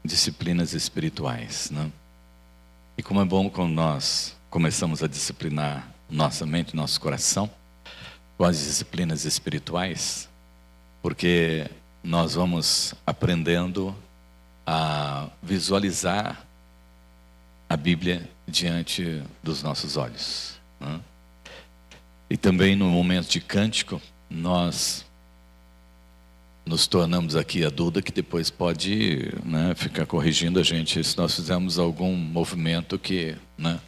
disciplinas espirituais, né? E como é bom quando nós começamos a disciplinar nossa mente, nosso coração, com as disciplinas espirituais, porque nós vamos aprendendo a visualizar a Bíblia diante dos nossos olhos, né? E também no momento de cântico, nós nos tornamos aqui a Duda, que depois pode, né, ficar corrigindo a gente se nós fizermos algum movimento que, né,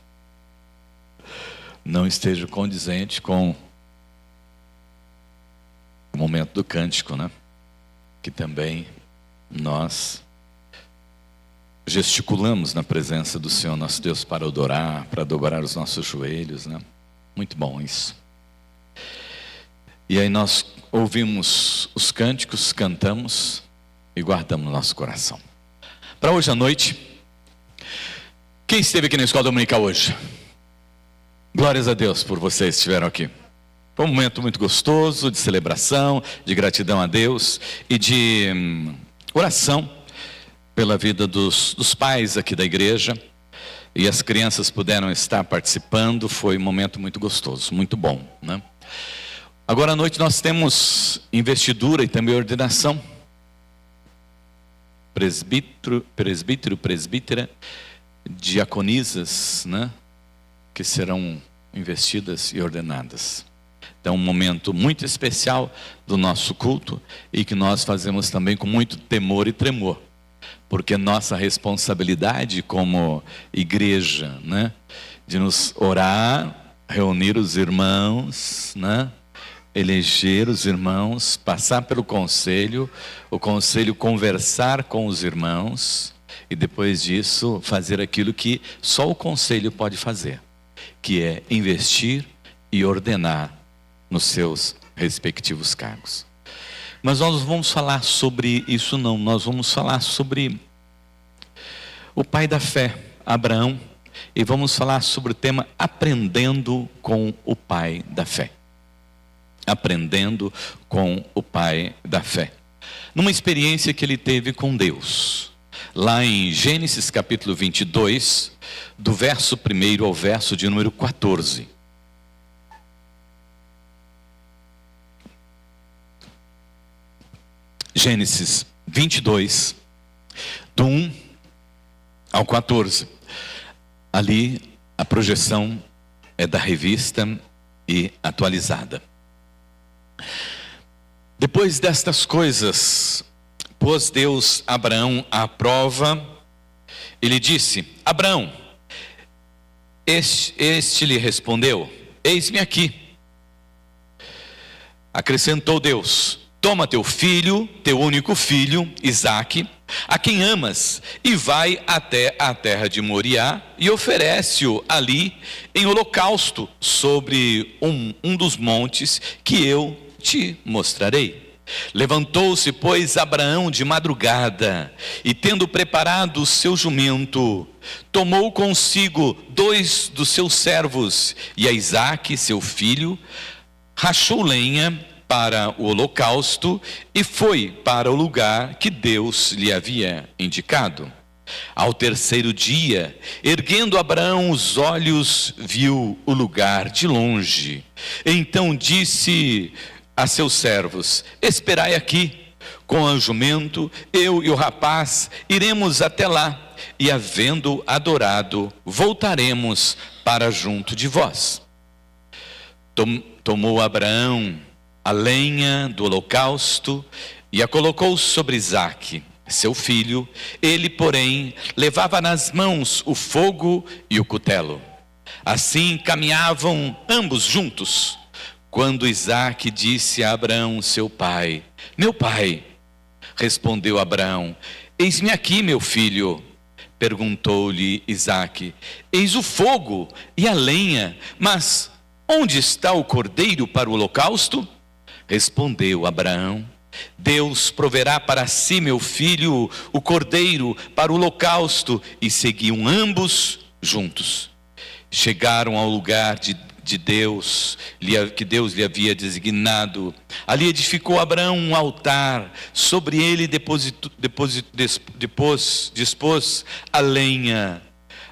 não esteja condizente com o momento do cântico, né? Que também nós gesticulamos na presença do Senhor nosso Deus para adorar, para dobrar os nossos joelhos, né? Muito bom isso. E aí nós ouvimos os cânticos, cantamos e guardamos no nosso coração. Para hoje à noite, quem esteve aqui na escola dominical hoje? Glórias a Deus por vocês que estiveram aqui. Foi um momento muito gostoso de celebração, de gratidão a Deus e de oração pela vida dos pais aqui da igreja. E as crianças puderam estar participando, foi um momento muito gostoso, muito bom, né? Agora à noite nós temos investidura e também ordenação. Presbítero, presbítera, diaconisas, né? Que serão investidas e ordenadas. Então, um momento muito especial do nosso culto e que nós fazemos também com muito temor e tremor, porque nossa responsabilidade como igreja, né, de nos orar, reunir os irmãos, né, eleger os irmãos, passar pelo conselho, o conselho conversar com os irmãos e depois disso fazer aquilo que só o conselho pode fazer, que é investir e ordenar nos seus respectivos cargos. Mas nós não vamos falar sobre isso não, nós vamos falar sobre o pai da fé, Abraão, e vamos falar sobre o tema aprendendo com o pai da fé. Aprendendo com o pai da fé. Numa experiência que ele teve com Deus. Lá em Gênesis capítulo 22, do verso 1 ao verso de número 14. Gênesis 22, do 1 ao 14. Ali a projeção é da revista e atualizada. Depois destas coisas, pôs Deus Abraão à prova, ele disse: Abraão, este lhe respondeu: eis-me aqui. Acrescentou Deus: toma teu filho, teu único filho, Isaque, a quem amas, e vai até a terra de Moriá, e oferece-o ali em holocausto sobre um dos montes que eu te mostrarei. Levantou-se, pois, Abraão de madrugada, e tendo preparado o seu jumento, tomou consigo 2 dos seus servos, e a Isaque, seu filho, rachou lenha para o holocausto e foi para o lugar que Deus lhe havia indicado. Ao terceiro dia, erguendo Abraão os olhos, viu o lugar de longe. Então disse a seus servos: esperai aqui, com o jumento, eu e o rapaz iremos até lá, e havendo adorado, voltaremos para junto de vós. Tomou Abraão a lenha do holocausto e a colocou sobre Isaque, seu filho. Ele, porém, levava nas mãos o fogo e o cutelo. Assim caminhavam ambos juntos, quando Isaque disse a Abraão, seu pai: meu pai. Respondeu Abraão: eis-me aqui, meu filho. Perguntou-lhe Isaque: eis o fogo e a lenha, mas onde está o cordeiro para o holocausto? Respondeu Abraão: Deus proverá para si, meu filho, o cordeiro para o holocausto. E seguiam ambos juntos. Chegaram ao lugar de Deus, que Deus lhe havia designado. Ali edificou Abraão um altar, sobre ele dispôs a lenha.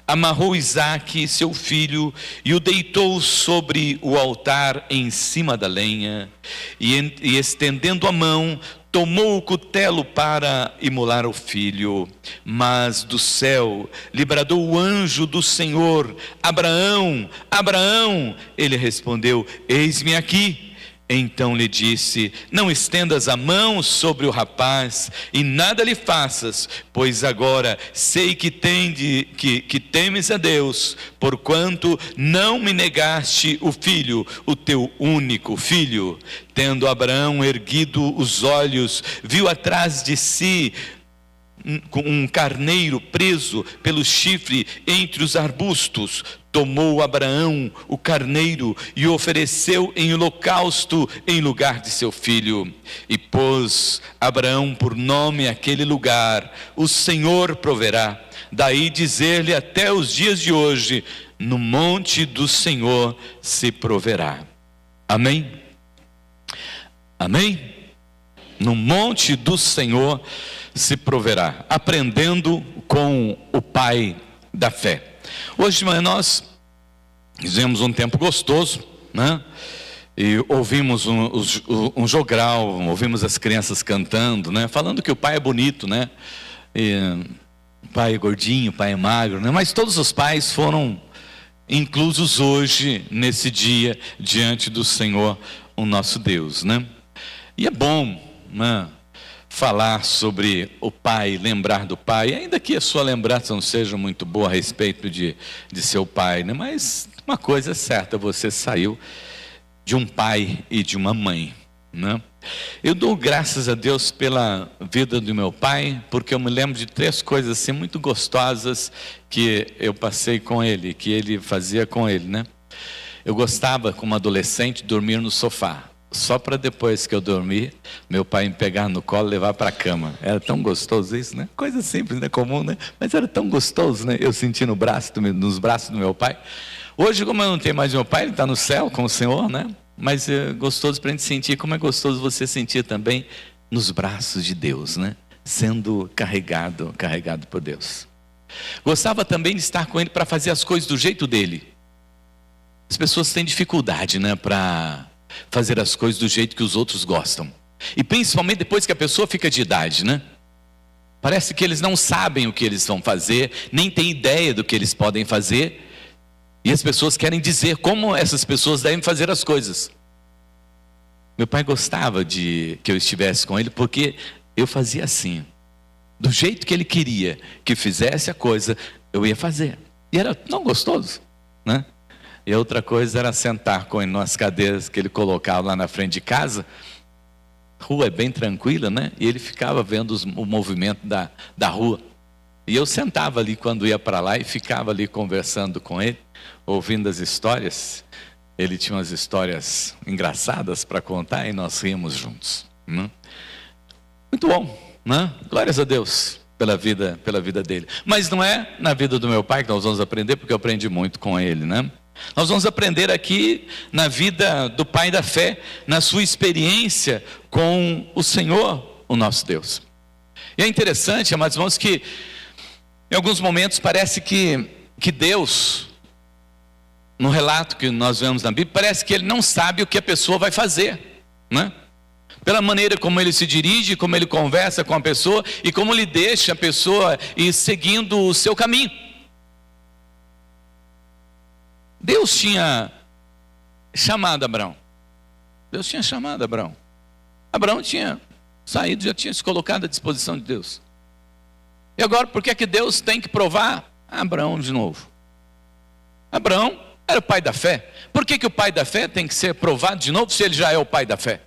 Amarrou Isaque, seu filho, e o deitou sobre o altar em cima da lenha, e estendendo a mão, tomou o cutelo para imolar o filho. Mas do céu lhe bradou o anjo do Senhor: Abraão, Abraão. Ele respondeu: eis-me aqui. Então lhe disse: não estendas a mão sobre o rapaz, e nada lhe faças, pois agora sei que temes a Deus, porquanto não me negaste o filho, o teu único filho. Tendo Abraão erguido os olhos, viu atrás de si um carneiro preso pelo chifre entre os arbustos. Tomou Abraão o carneiro e o ofereceu em holocausto em lugar de seu filho. E pôs Abraão por nome aquele lugar: o Senhor proverá. Daí dizer-lhe até os dias de hoje: no monte do Senhor se proverá. Amém? Amém? No monte do Senhor se proverá. Aprendendo com o pai da fé. Hoje de manhã nós fizemos um tempo gostoso, né? E ouvimos um jogral, ouvimos as crianças cantando, né? Falando que o pai é bonito, né? E o pai é gordinho, o pai é magro, né? Mas todos os pais foram inclusos hoje, nesse dia, diante do Senhor, o nosso Deus, né? E é bom, né, falar sobre o pai, lembrar do pai, ainda que a sua lembrança não seja muito boa a respeito de seu pai, né? Mas uma coisa é certa: você saiu de um pai e de uma mãe, né? Eu dou graças a Deus pela vida do meu pai, porque eu me lembro de 3 coisas assim muito gostosas que eu passei com ele, que ele fazia com ele, né? Eu gostava, como adolescente, de dormir no sofá, só para depois que eu dormir, meu pai me pegar no colo e levar para a cama. Era tão gostoso isso, né? Coisa simples, né? Comum, né? Mas era tão gostoso, né? Eu senti nos braços do meu pai. Hoje, como eu não tenho mais meu pai, ele está no céu com o Senhor, né? Mas é gostoso para a gente sentir, como é gostoso você sentir também nos braços de Deus, né? Sendo carregado por Deus. Gostava também de estar com ele para fazer as coisas do jeito dele. As pessoas têm dificuldade, né? Para fazer as coisas do jeito que os outros gostam. E principalmente depois que a pessoa fica de idade, né? Parece que eles não sabem o que eles vão fazer, nem têm ideia do que eles podem fazer. E as pessoas querem dizer como essas pessoas devem fazer as coisas. Meu pai gostava de que eu estivesse com ele, porque eu fazia assim. Do jeito que ele queria que fizesse a coisa, eu ia fazer. E era tão gostoso, né? E a outra coisa era sentar com ele nas cadeiras que ele colocava lá na frente de casa. A rua é bem tranquila, né? E ele ficava vendo o movimento da rua. E eu sentava ali quando ia para lá e ficava ali conversando com ele, ouvindo as histórias. Ele tinha umas histórias engraçadas para contar e nós ríamos juntos, né? Muito bom, né? Glórias a Deus pela vida dele. Mas não é na vida do meu pai que nós vamos aprender, porque eu aprendi muito com ele, né? Nós vamos aprender aqui na vida do pai da fé, na sua experiência com o Senhor, o nosso Deus. E é interessante, amados irmãos, que em alguns momentos parece que Deus, no relato que nós vemos na Bíblia, parece que ele não sabe o que a pessoa vai fazer, né? Pela maneira como ele se dirige, como ele conversa com a pessoa e como ele deixa a pessoa ir seguindo o seu caminho. Deus tinha chamado Abraão. Abraão tinha saído, já tinha se colocado à disposição de Deus. E agora, por que é que Deus tem que provar Abraão de novo? Abraão era o pai da fé. Por que o pai da fé tem que ser provado de novo se ele já é o pai da fé?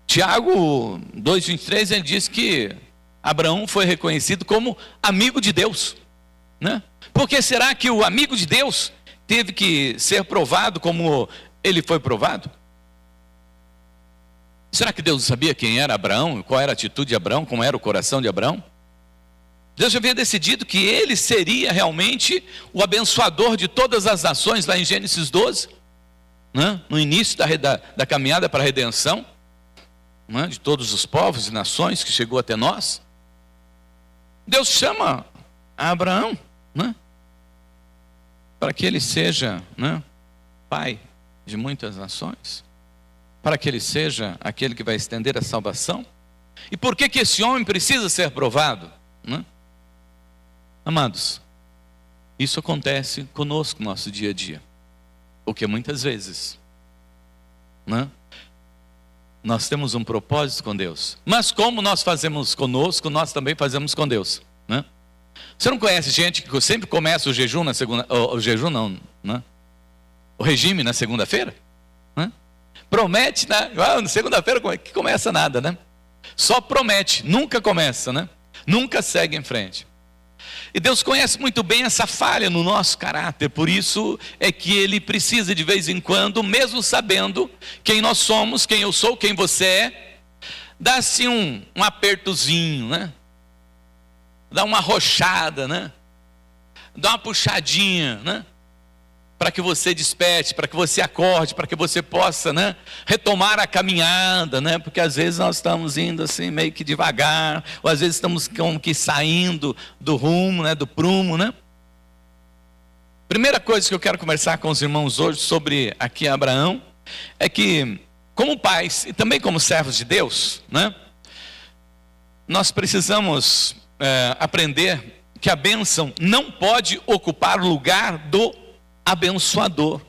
Tiago 2,23, ele diz que Abraão foi reconhecido como amigo de Deus, né? Por que será que o amigo de Deus teve que ser provado como ele foi provado? Será que Deus sabia quem era Abraão? Qual era a atitude de Abraão? Como era o coração de Abraão? Deus já havia decidido que ele seria realmente o abençoador de todas as nações, lá em Gênesis 12, né? No início da caminhada para a redenção, né? De todos os povos e nações que chegou até nós. Deus chama a Abraão, né? Para que ele seja, né? Pai de muitas nações, para que ele seja aquele que vai estender a salvação. E por que esse homem precisa ser provado, né? Amados, isso acontece conosco no nosso dia a dia, porque muitas vezes, né, nós temos um propósito com Deus, mas como nós fazemos conosco, nós também fazemos com Deus, né? Você não conhece gente que sempre começa o jejum na segunda, o jejum não, né? O regime na segunda-feira, né? Promete, né? Na segunda-feira que começa nada, né? Só promete, nunca começa, né? Nunca segue em frente. E Deus conhece muito bem essa falha no nosso caráter, por isso é que Ele precisa de vez em quando, mesmo sabendo quem nós somos, quem eu sou, quem você é, dar assim um apertozinho, né? Dá uma arrochada, né? Dá uma puxadinha, né? Para que você desperte, para que você acorde, para que você possa, né, retomar a caminhada, né? Porque às vezes nós estamos indo assim meio que devagar, ou às vezes estamos como que saindo do rumo, né, do prumo, né? Primeira coisa que eu quero conversar com os irmãos hoje sobre aqui Abraão é que, como pais e também como servos de Deus, né, nós precisamos aprender que a bênção não pode ocupar o lugar do abençoador,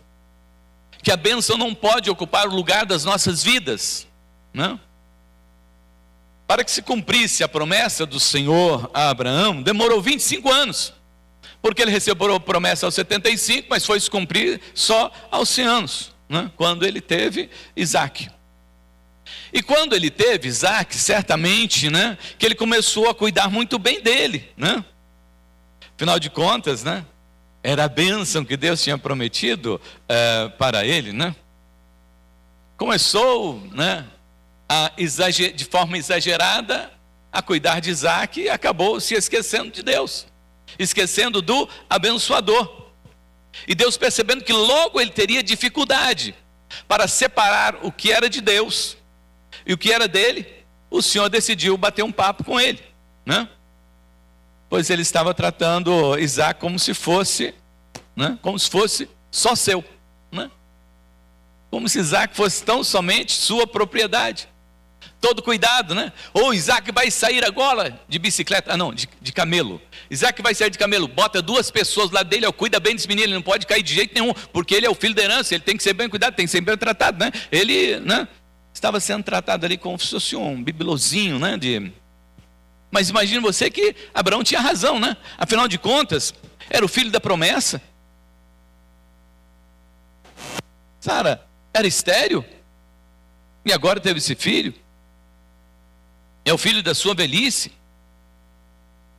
que a bênção não pode ocupar o lugar das nossas vidas, né? Para que se cumprisse a promessa do Senhor a Abraão, demorou 25 anos, porque ele recebeu a promessa aos 75, mas foi se cumprir só aos 100 anos, né? Quando ele teve Isaac. E quando ele teve Isaac, certamente, né, que ele começou a cuidar muito bem dele, né? Afinal de contas, né, era a bênção que Deus tinha prometido para ele, né? Começou, né, de forma exagerada a cuidar de Isaac e acabou se esquecendo de Deus, esquecendo do abençoador. E Deus, percebendo que logo ele teria dificuldade para separar o que era de Deus e o que era dele, o Senhor decidiu bater um papo com ele, né? Pois ele estava tratando Isaac como se fosse, né, como se fosse só seu, né? Como se Isaac fosse tão somente sua propriedade. Todo cuidado, né? Ou Isaac vai sair agora de bicicleta, de camelo. Isaac vai sair de camelo, bota 2 pessoas lá dele, cuida bem desse menino, ele não pode cair de jeito nenhum, porque ele é o filho da herança, ele tem que ser bem cuidado, tem que ser bem tratado, né? Ele, né, estava sendo tratado ali como se fosse um bibelozinho, né? Mas imagine você que Abraão tinha razão, né? Afinal de contas, era o filho da promessa. Sara era estéril e agora teve esse filho. É o filho da sua velhice.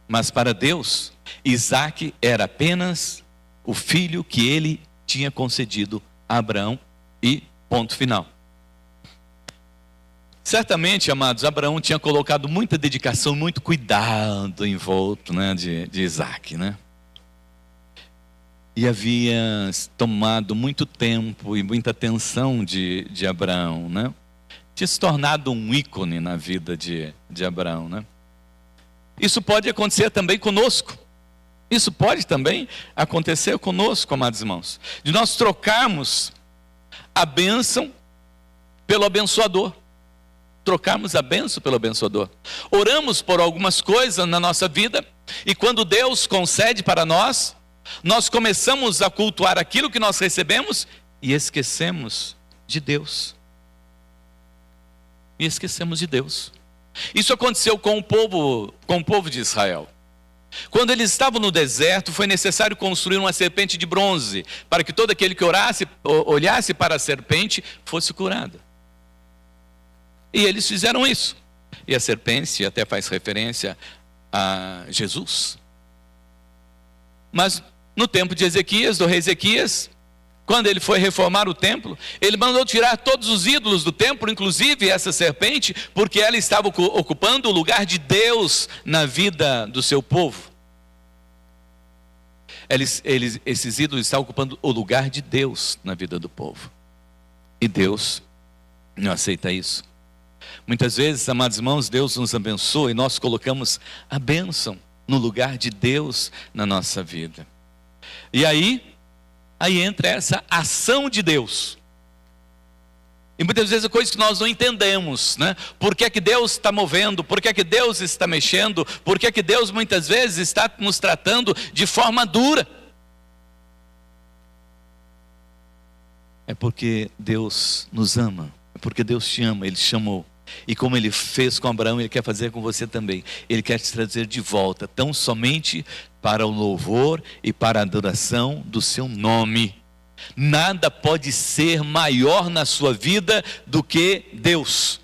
Mas para Deus, Isaac era apenas o filho que ele tinha concedido a Abraão e ponto final. Certamente, amados, Abraão tinha colocado muita dedicação, muito cuidado em volta, né, de Isaac, né? E havia tomado muito tempo e muita atenção de Abraão, né? Tinha se tornado um ícone na vida de Abraão, né? Isso pode acontecer também conosco. Isso pode também acontecer conosco, amados irmãos, de nós trocarmos a bênção pelo abençoador. Trocarmos a bênção pelo abençoador. Oramos por algumas coisas na nossa vida e quando Deus concede para nós, nós começamos a cultuar aquilo que nós recebemos e esquecemos de Deus. E esquecemos de Deus. Isso aconteceu com o povo de Israel. Quando eles estavam no deserto, foi necessário construir uma serpente de bronze, para que todo aquele que olhasse para a serpente fosse curado. E eles fizeram isso. E a serpente até faz referência a Jesus. Mas no tempo de Ezequias, do rei Ezequias, quando ele foi reformar o templo, ele mandou tirar todos os ídolos do templo, inclusive essa serpente, porque ela estava ocupando o lugar de Deus na vida do seu povo. Esses ídolos estavam ocupando o lugar de Deus na vida do povo. E Deus não aceita isso. Muitas vezes, amados irmãos, Deus nos abençoa e nós colocamos a bênção no lugar de Deus na nossa vida. E aí entra essa ação de Deus. E muitas vezes é coisa que nós não entendemos, né? Por que é que Deus está movendo? Por que é que Deus está mexendo? Por que é que Deus muitas vezes está nos tratando de forma dura? É porque Deus nos ama, é porque Deus te ama, Ele te chamou. E como Ele fez com Abraão, Ele quer fazer com você também. Ele quer te trazer de volta, tão somente para o louvor e para a adoração do seu nome. Nada pode ser maior na sua vida do que Deus.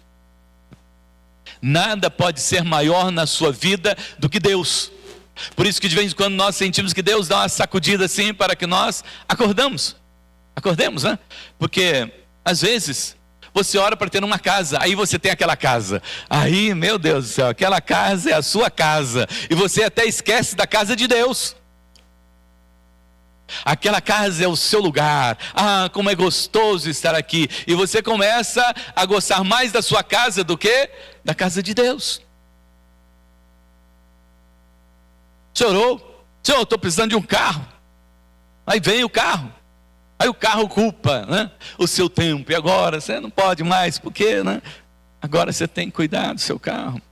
Nada pode ser maior na sua vida do que Deus. Por isso que de vez em quando nós sentimos que Deus dá uma sacudida assim para que nós acordemos, né? Porque às vezes você ora para ter uma casa, aí você tem aquela casa, aí, meu Deus do céu, aquela casa é a sua casa, e você até esquece da casa de Deus. Aquela casa é o seu lugar. Ah, como é gostoso estar aqui. E você começa a gostar mais da sua casa do que da casa de Deus. Senhor, eu estou precisando de um carro. Aí vem o carro. Aí o carro ocupa, né, o seu tempo. E agora você não pode mais, porque, né? Agora você tem que cuidar do seu carro.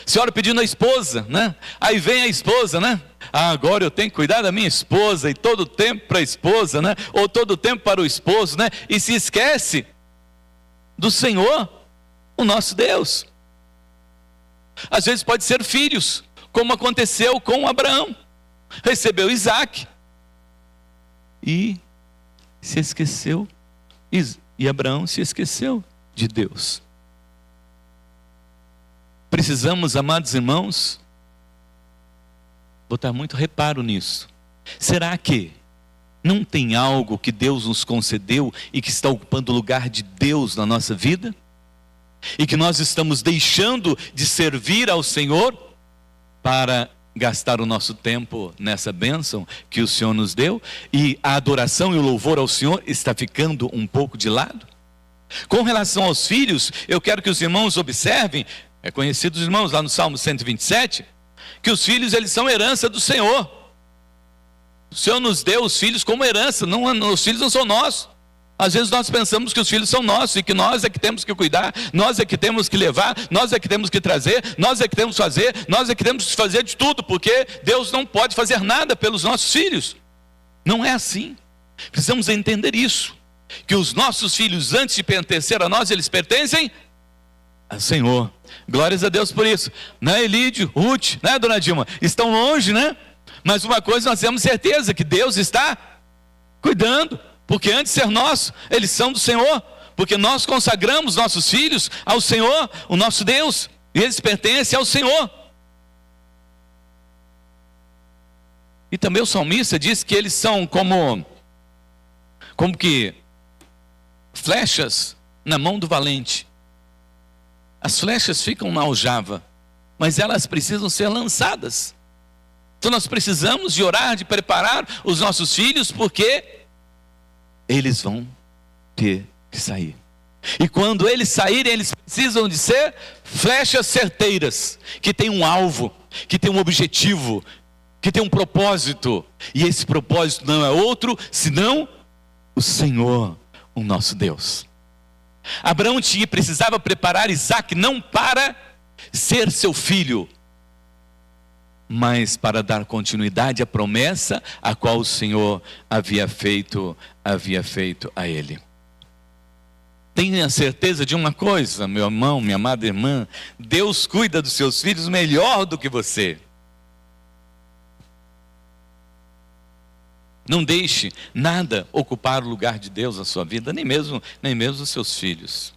Senhora pedindo a esposa, né? Aí vem a esposa, né? Ah, agora eu tenho que cuidar da minha esposa, e todo o tempo para a esposa, né? Ou todo o tempo para o esposo, né? E se esquece do Senhor, o nosso Deus. Às vezes pode ser filhos, como aconteceu com Abraão. Recebeu Isaac e se esqueceu, e Abraão se esqueceu de Deus. Precisamos, amados irmãos, botar muito reparo nisso. Será que não tem algo que Deus nos concedeu e que está ocupando o lugar de Deus na nossa vida? E que nós estamos deixando de servir ao Senhor para gastar o nosso tempo nessa bênção que o Senhor nos deu? E a adoração e o louvor ao Senhor está ficando um pouco de lado? Com relação aos filhos, eu quero que os irmãos observem. É conhecido dos irmãos lá no Salmo 127, que os filhos eles são herança do Senhor. O Senhor nos deu os filhos como herança, os filhos não são nossos. Às vezes nós pensamos que os filhos são nossos e que nós é que temos que cuidar, nós é que temos que levar, nós é que temos que trazer, nós é que temos que fazer, nós é que temos que fazer de tudo, porque Deus não pode fazer nada pelos nossos filhos. Não é assim. Precisamos entender isso, que os nossos filhos, antes de pertencer a nós, eles pertencem ao Senhor. Glórias a Deus por isso, né? Elídio, Ruth, né, dona Dilma, estão longe, né? Mas uma coisa nós temos certeza, que Deus está cuidando, porque antes de ser nosso, eles são do Senhor, porque nós consagramos nossos filhos ao Senhor, o nosso Deus, e eles pertencem ao Senhor. E também o salmista diz que eles são como que flechas na mão do valente. As flechas ficam na aljava, mas elas precisam ser lançadas. Então nós precisamos de orar, de preparar os nossos filhos, porque eles vão ter que sair. E quando eles saírem, eles precisam de ser flechas certeiras, que tem um alvo, que tem um objetivo, que tem um propósito. E esse propósito não é outro senão o Senhor, o nosso Deus. Abraão precisava preparar Isaac não para ser seu filho, mas para dar continuidade à promessa a qual o Senhor havia feito a ele. Tenha certeza de uma coisa, meu irmão, minha amada irmã: Deus cuida dos seus filhos melhor do que você. Não deixe nada ocupar o lugar de Deus na sua vida, nem mesmo os seus filhos.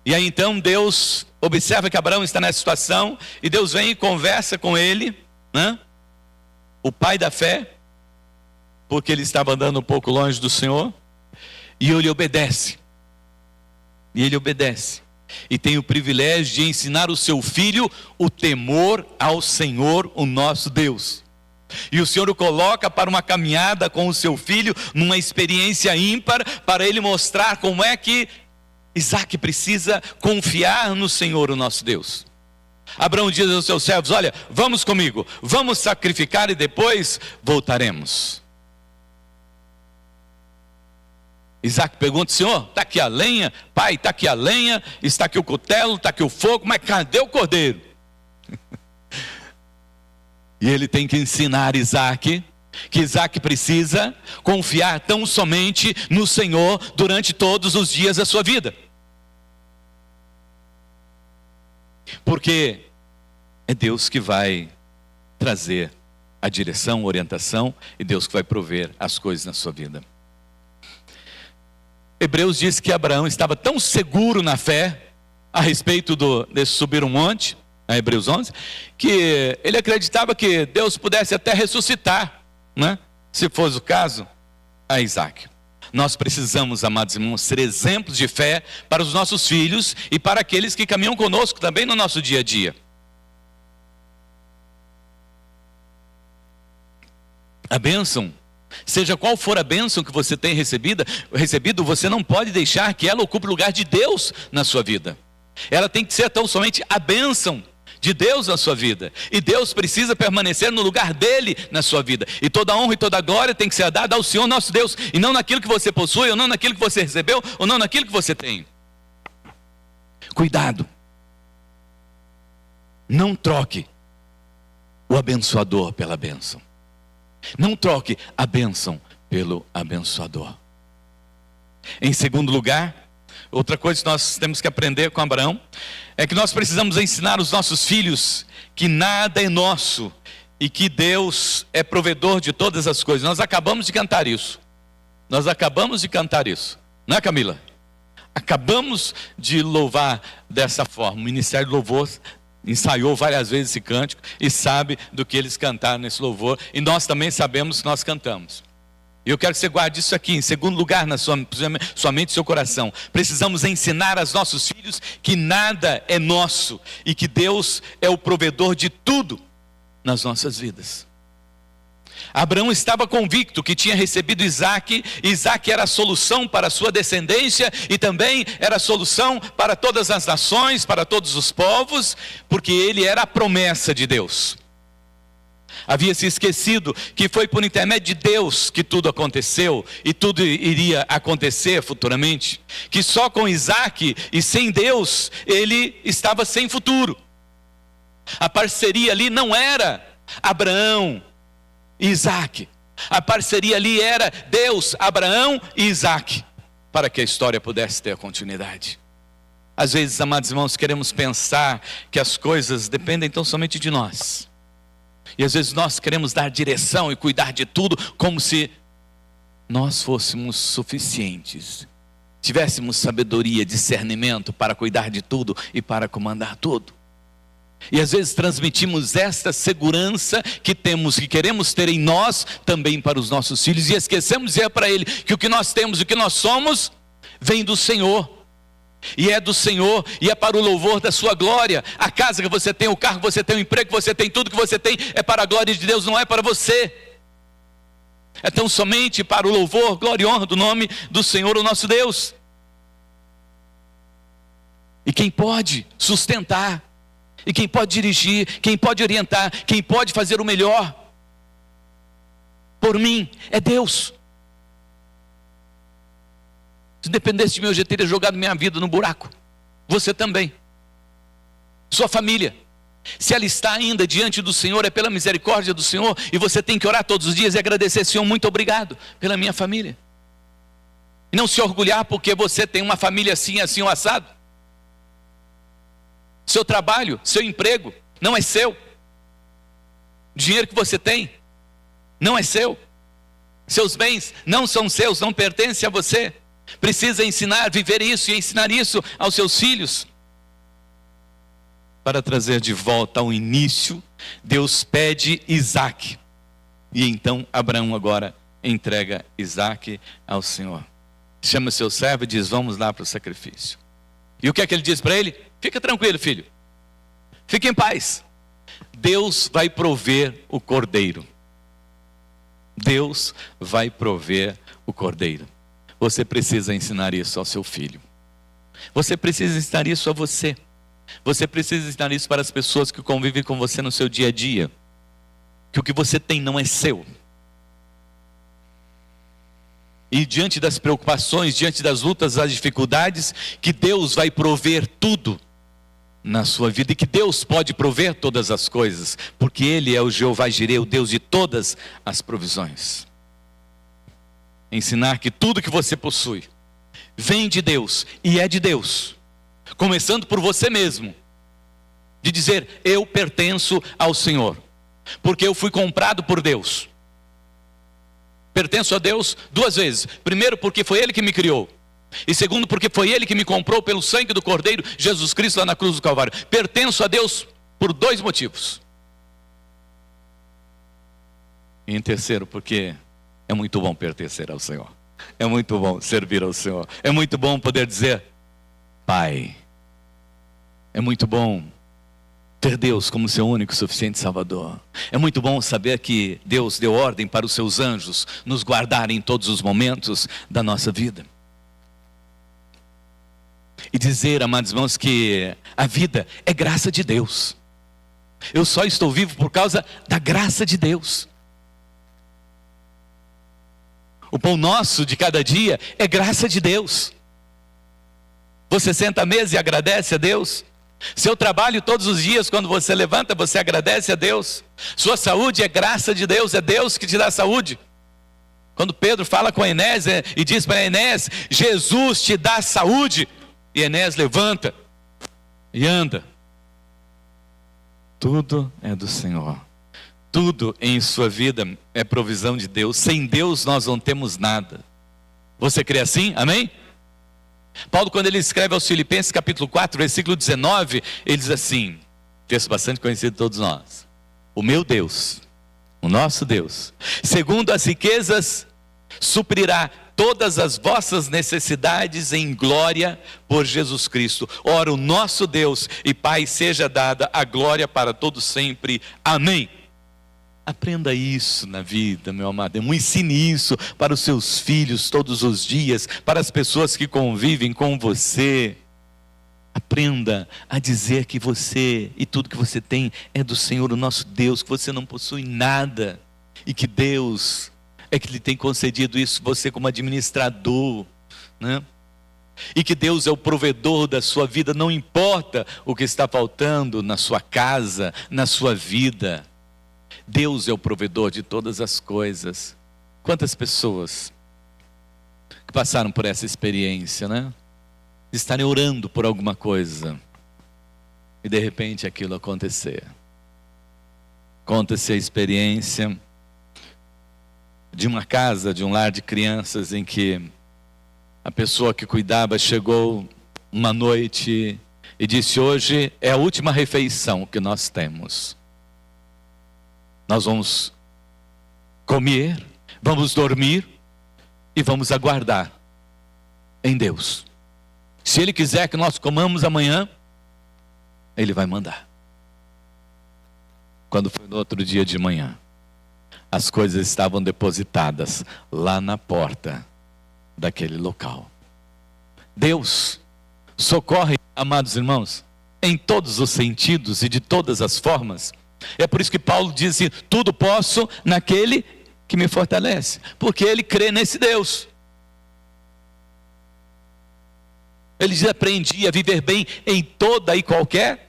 E aí então Deus observa que Abraão está nessa situação, e Deus vem e conversa com ele, né? O pai da fé, porque ele estava andando um pouco longe do Senhor, e ele obedece. E ele obedece. E tem o privilégio de ensinar o seu filho o temor ao Senhor, o nosso Deus. E o Senhor o coloca para uma caminhada com o seu filho, numa experiência ímpar, para ele mostrar como é que Isaque precisa confiar no Senhor, o nosso Deus. Abraão diz aos seus servos: olha, vamos comigo, vamos sacrificar e depois voltaremos. Isaque pergunta: Senhor, está aqui a lenha? Pai, está aqui a lenha, está aqui o cutelo, está aqui o fogo, mas cadê o cordeiro? E ele tem que ensinar Isaque que Isaque precisa confiar tão somente no Senhor durante todos os dias da sua vida. Porque é Deus que vai trazer a direção, a orientação, e Deus que vai prover as coisas na sua vida. Hebreus diz que Abraão estava tão seguro na fé a respeito desse subir um monte, a Hebreus 11, que ele acreditava que Deus pudesse até ressuscitar, né? Se fosse o caso, a Isaque. Nós precisamos, amados irmãos, ser exemplos de fé para os nossos filhos e para aqueles que caminham conosco também no nosso dia a dia. A bênção, seja qual for a bênção que você tem recebido, você não pode deixar que ela ocupe o lugar de Deus na sua vida. Ela tem que ser tão somente a bênção de Deus na sua vida. E Deus precisa permanecer no lugar dele na sua vida. E toda honra e toda glória tem que ser dada ao Senhor nosso Deus. E não naquilo que você possui, ou não naquilo que você recebeu, ou não naquilo que você tem. Cuidado. Não troque o abençoador pela bênção. Não troque a bênção pelo abençoador. Em segundo lugar, outra coisa que nós temos que aprender com Abraão é que nós precisamos ensinar os nossos filhos que nada é nosso e que Deus é provedor de todas as coisas. Nós acabamos de cantar isso. Não é, Camila? Acabamos de louvar dessa forma. O Ministério do Louvor ensaiou várias vezes esse cântico e sabe do que eles cantaram nesse louvor. E nós também sabemos que nós cantamos. E eu quero que você guarde isso aqui, em segundo lugar, na sua mente e seu coração. Precisamos ensinar aos nossos filhos que nada é nosso e que Deus é o provedor de tudo nas nossas vidas. Abraão estava convicto que tinha recebido Isaque. Isaque era a solução para a sua descendência e também era a solução para todas as nações, para todos os povos, porque ele era a promessa de Deus. Havia se esquecido que foi por intermédio de Deus que tudo aconteceu e tudo iria acontecer futuramente. Que só com Isaque e sem Deus ele estava sem futuro. A parceria ali não era Abraão e Isaque. A parceria ali era Deus, Abraão e Isaque, para que a história pudesse ter continuidade. Às vezes, amados irmãos, queremos pensar que as coisas dependem tão somente de nós. E às vezes nós queremos dar direção e cuidar de tudo como se nós fôssemos suficientes. Tivéssemos sabedoria, discernimento para cuidar de tudo e para comandar tudo. E às vezes transmitimos esta segurança que temos, que queremos ter em nós, também para os nossos filhos. E esquecemos de dizer para ele que o que nós temos e o que nós somos, vem do Senhor. E é do Senhor, e é para o louvor da sua glória. A casa que você tem, o carro que você tem, o emprego que você tem, tudo que você tem, é para a glória de Deus, não é para você. É tão somente para o louvor, glória e honra do nome do Senhor, o nosso Deus. E quem pode sustentar, e quem pode dirigir, quem pode orientar, quem pode fazer o melhor por mim, é Deus. Se dependesse de mim, eu já teria jogado minha vida no buraco. Você também. Sua família. Se ela está ainda diante do Senhor, é pela misericórdia do Senhor. E você tem que orar todos os dias e agradecer: Senhor, muito obrigado pela minha família. E não se orgulhar porque você tem uma família assim, assim, um assado. Seu trabalho, seu emprego, não é seu. O dinheiro que você tem, não é seu. Seus bens não são seus, não pertencem a você. Precisa ensinar, viver isso e ensinar isso aos seus filhos. Para trazer de volta ao início, Deus pede Isaque. E então Abraão agora entrega Isaque ao Senhor. Chama seu servo e diz: vamos lá para o sacrifício. E o que é que ele diz para ele? Fica tranquilo, filho. Fique em paz. Deus vai prover o cordeiro. Deus vai prover o cordeiro. Você precisa ensinar isso ao seu filho. Você precisa ensinar isso a você. Você precisa ensinar isso para as pessoas que convivem com você no seu dia a dia. Que o que você tem não é seu. E diante das preocupações, diante das lutas, das dificuldades, que Deus vai prover tudo na sua vida. E que Deus pode prover todas as coisas. Porque Ele é o Jeová Jireh, o Deus de todas as provisões. Ensinar que tudo que você possui vem de Deus e é de Deus. Começando por você mesmo. De dizer: eu pertenço ao Senhor. Porque eu fui comprado por Deus. Pertenço a Deus duas vezes. Primeiro, porque foi Ele que me criou. E segundo, porque foi Ele que me comprou pelo sangue do Cordeiro Jesus Cristo lá na cruz do Calvário. Pertenço a Deus por dois motivos. E em terceiro, porque é muito bom pertencer ao Senhor. É muito bom servir ao Senhor. É muito bom poder dizer: Pai. É muito bom ter Deus como seu único e suficiente Salvador. É muito bom saber que Deus deu ordem para os seus anjos nos guardarem em todos os momentos da nossa vida. E dizer, amados irmãos, que a vida é graça de Deus. Eu só estou vivo por causa da graça de Deus. O pão nosso de cada dia é graça de Deus. Você senta à mesa e agradece a Deus. Seu trabalho todos os dias, quando você levanta, você agradece a Deus. Sua saúde é graça de Deus, é Deus que te dá saúde. Quando Pedro fala com Enéas e diz para Enéas: Jesus te dá saúde. E Enéas levanta e anda. Tudo é do Senhor. Tudo em sua vida é provisão de Deus. Sem Deus nós não temos nada. Você crê assim? Amém? Paulo, quando ele escreve aos Filipenses capítulo 4, versículo 19, ele diz assim, texto bastante conhecido de todos nós: o meu Deus, o nosso Deus, segundo as riquezas, suprirá todas as vossas necessidades em glória por Jesus Cristo. Ora, o nosso Deus e Pai, seja dada a glória para todos sempre. Amém. Aprenda isso na vida, meu amado. Ensine isso para os seus filhos todos os dias, para as pessoas que convivem com você. Aprenda a dizer que você e tudo que você tem é do Senhor, o nosso Deus, que você não possui nada. E que Deus é que lhe tem concedido isso, você como administrador, né? E que Deus é o provedor da sua vida, não importa o que está faltando na sua casa, na sua vida. Deus é o provedor de todas as coisas. Quantas pessoas que passaram por essa experiência, né? De estarem orando por alguma coisa e de repente aquilo acontecer. Conta-se a experiência de uma casa, de um lar de crianças, em que a pessoa que cuidava chegou uma noite e disse: hoje é a última refeição que nós temos. Nós vamos comer, vamos dormir e vamos aguardar em Deus. Se Ele quiser que nós comamos amanhã, Ele vai mandar. Quando foi no outro dia de manhã, as coisas estavam depositadas lá na porta daquele local. Deus socorre, amados irmãos, em todos os sentidos e de todas as formas. É por isso que Paulo diz assim: tudo posso naquele que me fortalece, porque ele crê nesse Deus. Ele diz: aprendi a viver bem em toda e qualquer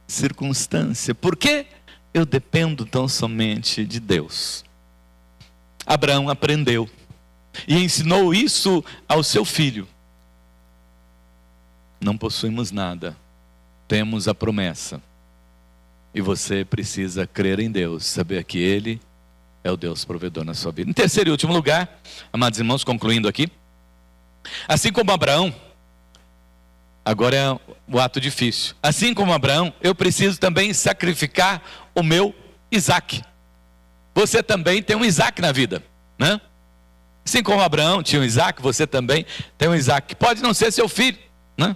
circunstância. Por quê? Eu dependo tão somente de Deus. Abraão aprendeu e ensinou isso ao seu filho. Não possuímos nada, temos a promessa. E você precisa crer em Deus, saber que Ele é o Deus provedor na sua vida. Em terceiro e último lugar, amados irmãos, concluindo aqui, assim como Abraão, agora é o ato difícil. Assim como Abraão, eu preciso também sacrificar o meu Isaque. Você também tem um Isaque na vida, né? Assim como Abraão tinha um Isaac, você também tem um Isaac, que pode não ser seu filho, né?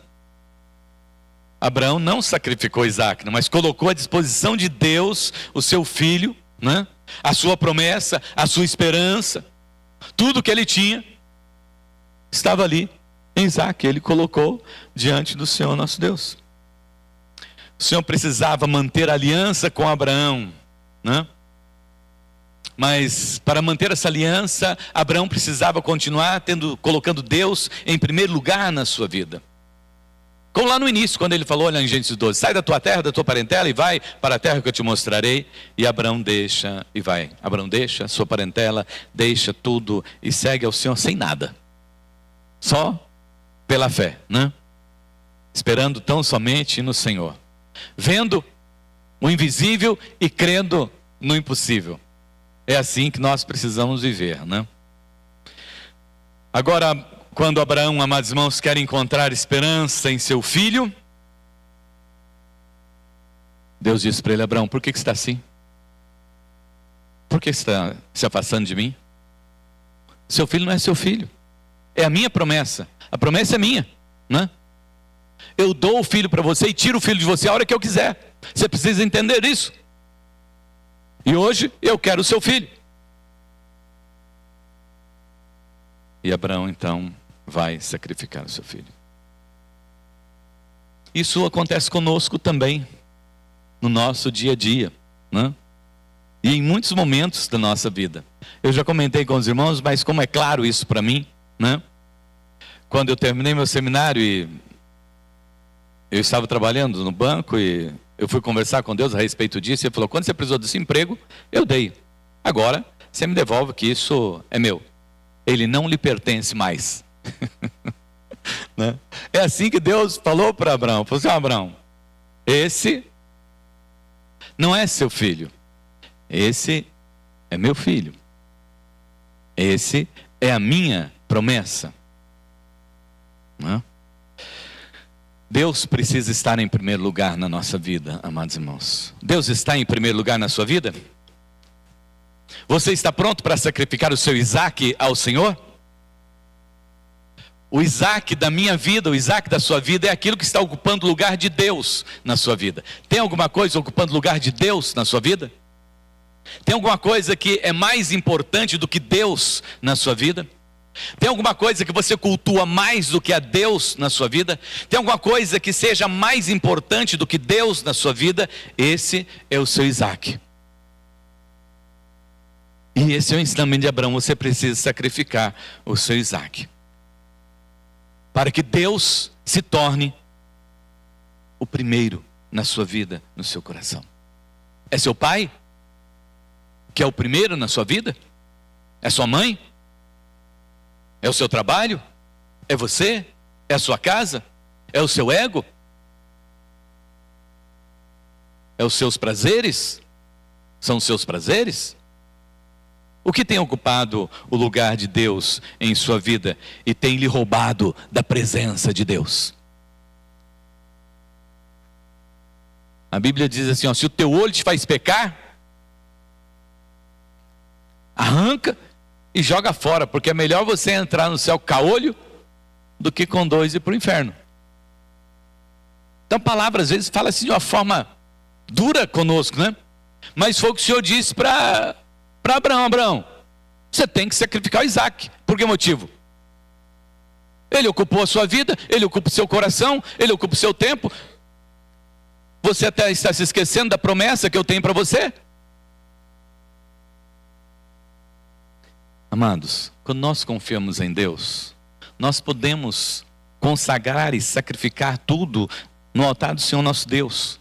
Abraão não sacrificou Isaac, mas colocou à disposição de Deus o seu filho, né? A sua promessa, a sua esperança, tudo que ele tinha, estava ali em Isaac. Ele colocou diante do Senhor nosso Deus. O Senhor precisava manter a aliança com Abraão, né? Mas para manter essa aliança, Abraão precisava continuar colocando Deus em primeiro lugar na sua vida. Como lá no início, quando ele falou, olha em Gênesis 12, sai da tua terra, da tua parentela e vai para a terra que eu te mostrarei. E Abraão deixa e vai. Abraão deixa sua parentela, deixa tudo e segue ao Senhor sem nada. Só pela fé, né? Esperando tão somente no Senhor. Vendo o invisível e crendo no impossível. É assim que nós precisamos viver, né? Agora, quando Abraão, amados irmãos, quer encontrar esperança em seu filho, Deus disse para ele: Abraão, por que você está assim? Por que você está se afastando de mim? Seu filho não é seu filho, é a minha promessa. A promessa é minha, né? Eu dou o filho para você e tiro o filho de você a hora que eu quiser. Você precisa entender isso. E hoje eu quero o seu filho. E Abraão então vai sacrificar o seu filho. Isso acontece conosco também, no nosso dia a dia, né? E em muitos momentos da nossa vida. Eu já comentei com os irmãos, mas como é claro isso para mim, né? Quando eu terminei meu seminário e eu estava trabalhando no banco e eu fui conversar com Deus a respeito disso, e Ele falou: quando você precisou desse emprego, eu dei. Agora, você me devolve que isso é meu. Ele não lhe pertence mais. Né? É assim que Deus falou para Abraão. Falou assim: Abraão, esse não é seu filho. Esse é meu filho. Esse é a minha promessa. Né? Deus precisa estar em primeiro lugar na nossa vida, amados irmãos. Deus está em primeiro lugar na sua vida? Você está pronto para sacrificar o seu Isaac ao Senhor? O Isaac da minha vida, o Isaac da sua vida é aquilo que está ocupando o lugar de Deus na sua vida. Tem alguma coisa ocupando o lugar de Deus na sua vida? Tem alguma coisa que é mais importante do que Deus na sua vida? Tem alguma coisa que você cultua mais do que a Deus na sua vida? Tem alguma coisa que seja mais importante do que Deus na sua vida? Esse é o seu Isaac. E esse é o ensinamento de Abraão. Você precisa sacrificar o seu Isaac, para que Deus se torne o primeiro na sua vida, no seu coração. É seu pai que é o primeiro na sua vida? É sua mãe? É o seu trabalho? É você? É a sua casa? É o seu ego? É os seus prazeres? São os seus prazeres? O que tem ocupado o lugar de Deus em sua vida e tem lhe roubado da presença de Deus? A Bíblia diz assim, ó, se o teu olho te faz pecar, arranca e joga fora, porque é melhor você entrar no céu caolho do que com dois e ir para o inferno. Então a palavra às vezes fala assim de uma forma dura conosco, né? Mas foi o que o Senhor disse para Abraão: Abraão, você tem que sacrificar o Isaac. Por que motivo? Ele ocupou a sua vida, ele ocupa o seu coração, ele ocupa o seu tempo. Você até está se esquecendo da promessa que eu tenho para você. Amados, quando nós confiamos em Deus, nós podemos consagrar e sacrificar tudo no altar do Senhor nosso Deus.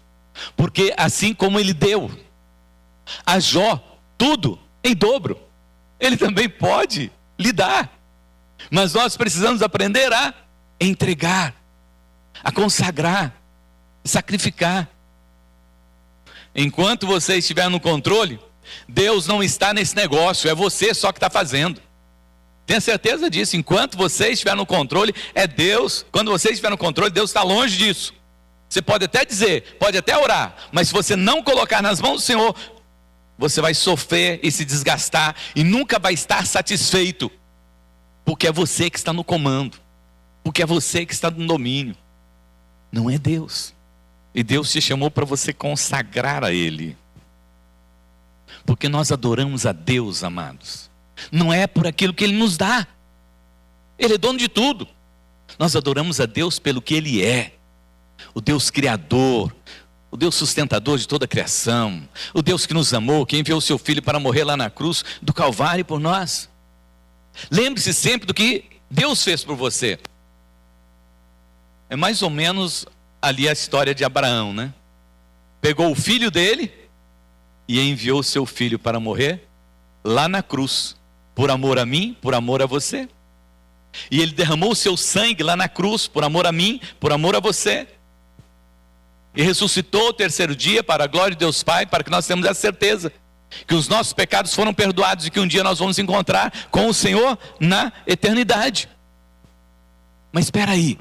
Porque assim como Ele deu a Jó tudo em dobro, Ele também pode lhe dar. Mas nós precisamos aprender a entregar, a consagrar, sacrificar. Enquanto você estiver no controle, Deus não está nesse negócio, é você só que está fazendo. Tenha certeza disso. Enquanto você estiver no controle, é Deus. Quando você estiver no controle, Deus está longe disso. Você pode até dizer, pode até orar, mas se você não colocar nas mãos do Senhor, você vai sofrer e se desgastar e nunca vai estar satisfeito. porque é você que está no comando, porque é você que está no domínio. Não é Deus. E Deus te chamou para você consagrar a Ele. Porque nós adoramos a Deus, amados. Não é por aquilo que Ele nos dá. Ele é dono de tudo. Nós adoramos a Deus pelo que Ele é. O Deus Criador, o Deus sustentador de toda a criação, o Deus que nos amou, que enviou o seu Filho para morrer lá na cruz do Calvário por nós. Lembre-se sempre do que Deus fez por você. É mais ou menos ali a história de Abraão, né? Pegou o filho dele e enviou o seu filho para morrer lá na cruz, por amor a mim, por amor a você. E ele derramou o seu sangue lá na cruz, por amor a mim, por amor a você. E ressuscitou o terceiro dia para a glória de Deus Pai, para que nós tenhamos a certeza que os nossos pecados foram perdoados e que um dia nós vamos encontrar com o Senhor na eternidade. Mas espera aí.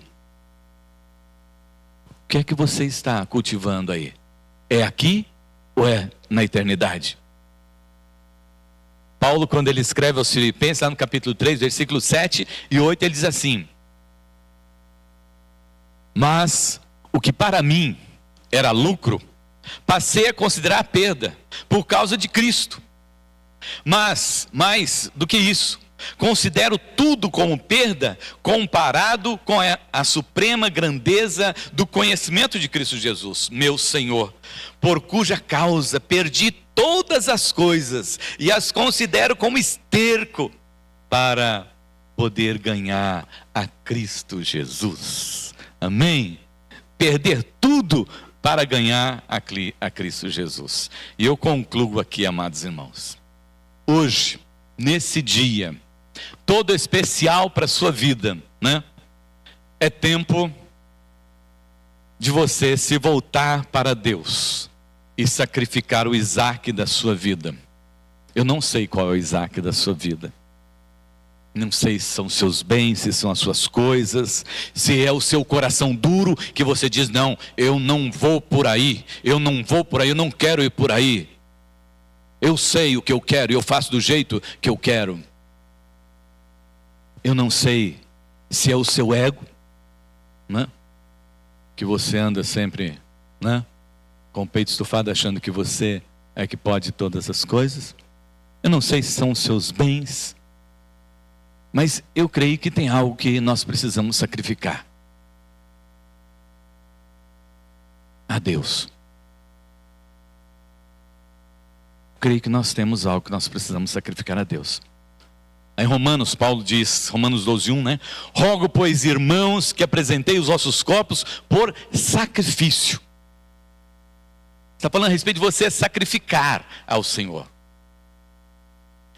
O que é que você está cultivando aí? É aqui ou é na eternidade? Paulo, quando ele escreve aos Filipenses, lá no capítulo 3, versículos 7 e 8, ele diz assim: mas o que para mim era lucro, passei a considerar perda por causa de Cristo. Mas, mais do que isso, considero tudo como perda comparado com a suprema grandeza do conhecimento de Cristo Jesus, meu Senhor, por cuja causa perdi todas as coisas e as considero como esterco para poder ganhar a Cristo Jesus. Amém? Perder tudo para ganhar a Cristo Jesus. E eu concluo aqui, amados irmãos. Hoje, nesse dia, todo especial para a sua vida, né? É tempo de você se voltar para Deus e sacrificar o Isaac da sua vida. Eu não sei qual é o Isaac da sua vida. Não sei se são seus bens, se são as suas coisas, se é o seu coração duro que você diz: não, eu não vou por aí, eu não vou por aí, eu não quero ir por aí. Eu sei o que eu quero e eu faço do jeito que eu quero. Eu não sei se é o seu ego, né? Que você anda sempre, né? Com o peito estufado achando que você é que pode todas as coisas. Eu não sei se são os seus bens. Mas eu creio que tem algo que nós precisamos sacrificar. A Deus. Creio que nós temos algo que nós precisamos sacrificar a Deus. Aí Romanos, Paulo diz, Romanos 12:1, né? Rogo, pois, irmãos, que apresentei os vossos corpos por sacrifício. Está falando a respeito de você sacrificar ao Senhor.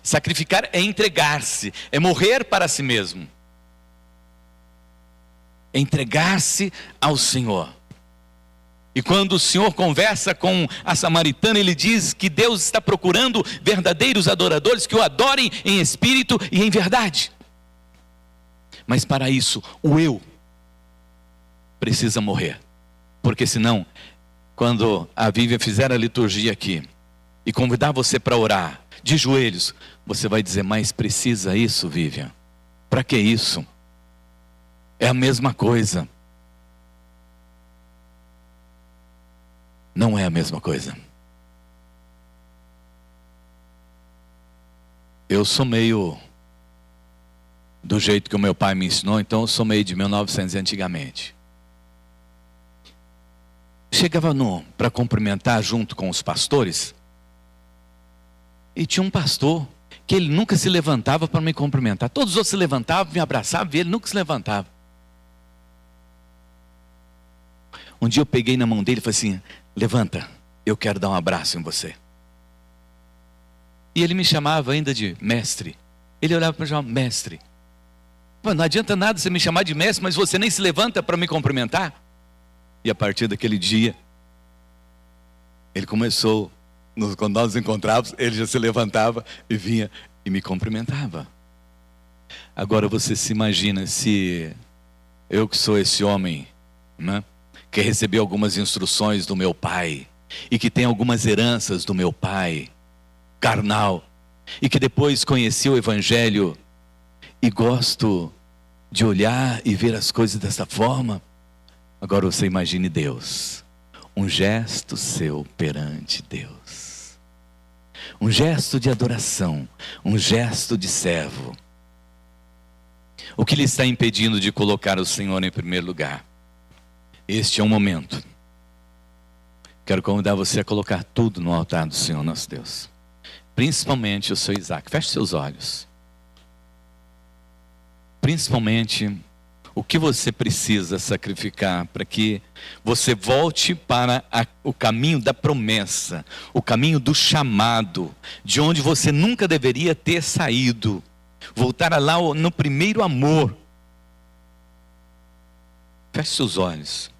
Sacrificar é entregar-se, é morrer para si mesmo. É entregar-se ao Senhor. E quando o Senhor conversa com a samaritana, Ele diz que Deus está procurando verdadeiros adoradores que o adorem em espírito e em verdade. Mas para isso, o eu precisa morrer. Porque senão, quando a Vivian fizer a liturgia aqui e convidar você para orar, de joelhos, você vai dizer: mas precisa isso, Vivian? Para que isso? É a mesma coisa. Não é a mesma coisa. Eu sou meio do jeito que o meu pai me ensinou, então eu sou meio de 1900 antigamente. Chegava para cumprimentar junto com os pastores, e tinha um pastor que ele nunca se levantava para me cumprimentar. Todos os outros se levantavam, me abraçavam, e ele nunca se levantava. Um dia eu peguei na mão dele e falei assim: levanta, eu quero dar um abraço em você. E ele me chamava ainda de mestre. Ele olhava para mim e chamava: mestre. Mano, não adianta nada você me chamar de mestre, mas você nem se levanta para me cumprimentar. E a partir daquele dia, ele começou, quando nós nos encontrávamos, ele já se levantava e vinha e me cumprimentava. Agora você se imagina se eu, que sou esse homem, né, que recebeu algumas instruções do meu pai, e que tem algumas heranças do meu pai, carnal, e que depois conheci o Evangelho, e gosto de olhar e ver as coisas dessa forma. Agora você imagine Deus, um gesto seu perante Deus, um gesto de adoração, um gesto de servo. O que lhe está impedindo de colocar o Senhor em primeiro lugar? Este é um momento. Quero convidar você a colocar tudo no altar do Senhor nosso Deus, principalmente o seu Isaac. Feche seus olhos. Principalmente o que você precisa sacrificar para que você volte para o caminho da promessa, o caminho do chamado, de onde você nunca deveria ter saído. Voltar lá no primeiro amor. Feche seus olhos.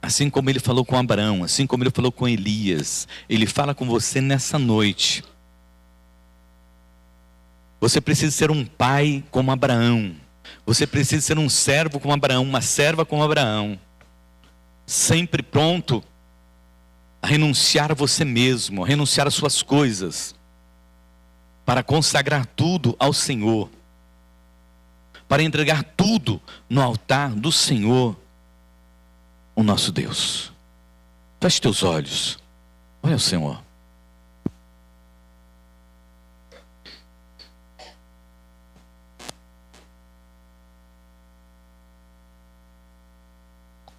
Assim como ele falou com Abraão, assim como ele falou com Elias, ele fala com você nessa noite. Você precisa ser um pai como Abraão. Você precisa ser um servo como Abraão, uma serva como Abraão. Sempre pronto a renunciar a você mesmo, a renunciar às suas coisas, para consagrar tudo ao Senhor, para entregar tudo no altar do Senhor, o nosso Deus. Feche teus olhos, olha o Senhor.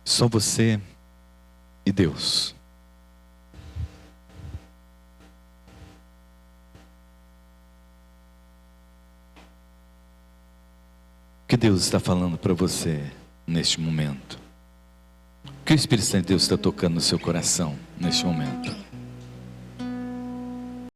Só você e Deus. O que Deus está falando para você neste momento? O que o Espírito Santo de Deus está tocando no seu coração neste momento?